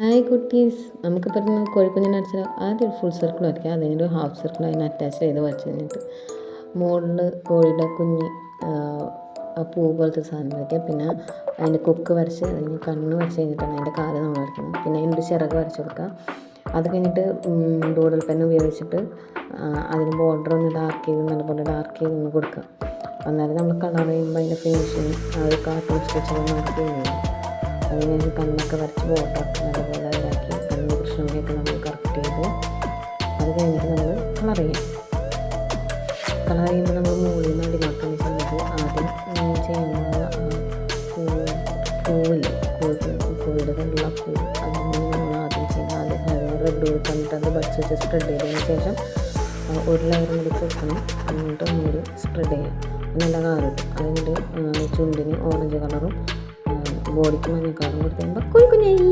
Hi കുട്ടീസ്, നമുക്കിപ്പോൾ ഇരുന്ന് കോഴിക്കുഞ്ഞിനെ അടിച്ചാൽ ആദ്യം ഒരു ഫുൾ സർക്കിൾ വരയ്ക്കുക. അത് കഴിഞ്ഞിട്ട് ഒരു ഹാഫ് സർക്കിൾ അതിന് അറ്റാച്ച് ചെയ്ത് വരച്ച് കഴിഞ്ഞിട്ട് മുകളിൽ കോഴിയുടെ കുഞ്ഞ് ആ പൂ പോലത്തെ സാധനം വരയ്ക്കുക. പിന്നെ അതിൻ്റെ കൊക്ക് വരച്ച് അതിന് കണ്ണ് വരച്ച് കഴിഞ്ഞിട്ടാണ് അതിൻ്റെ കാല് നമ്മൾ വരയ്ക്കുന്നത്. പിന്നെ അതിൻ്റെ ചിറക് വരച്ച് കൊടുക്കുക. അത് കഴിഞ്ഞിട്ട് ഡൂഡൽ പെൻ ഉപയോഗിച്ചിട്ട് അതിന് ബോർഡർ ഒന്ന് ഡാർക്ക് ചെയ്ത് നല്ലപോലെ ഡാർക്ക് ചെയ്ത് ഒന്ന് കൊടുക്കുക. എന്നാലും നമ്മൾ കളർ ചെയ്യുമ്പോൾ അതിൻ്റെ ഫിനിഷിങ് ആ ഒരു കാർട്ടൂൺ സ്കെച്ചുകൾ നമുക്ക് ചെയ്യുന്നത്. അത് കഴിഞ്ഞ് കണ്ണൊക്കെ വരച്ച് ബോർഡറൊക്കെ നല്ലപോലെ ഇതാക്കി കണ്ണ് കൃഷ്ണമണിയൊക്കെ നമ്മൾ കറക്റ്റ് ചെയ്ത് അത് കഴിഞ്ഞിട്ട് നമ്മൾ കളർ ചെയ്യും. കളർ ചെയ്യുമ്പോൾ നമ്മൾ മുകളിൽ നിന്ന് അടിമാക്കുന്ന സമയത്ത് ആദ്യം ചെയ്യുമ്പോൾ പൂവില്ല കോഴിയുടെ കണ്ടുള്ള പൂ അതിന് നമ്മൾ ആദ്യം ചെയ്യുന്നത് ആദ്യം റെഡ് കൊടുത്തിട്ട് അത് ബഡ്സ് വെച്ച് സ്പ്രെഡ് ചെയ്തതിന് ശേഷം ഒരു ലെയർ കൂടി കൊടുക്കണം. എന്നിട്ട് ഒന്നുകൂടി സ്പ്രെഡ് ചെയ്യാം. നല്ല കളർ കിട്ടും. അതിൻ്റെ ചുണ്ടിന് ഓറഞ്ച് കളറും ബോഡിക്ക് മഞ്ഞ കളറും കൊടുത്ത് കഴിയുമ്പോൾ കോഴിക്കുഞ്ഞായി.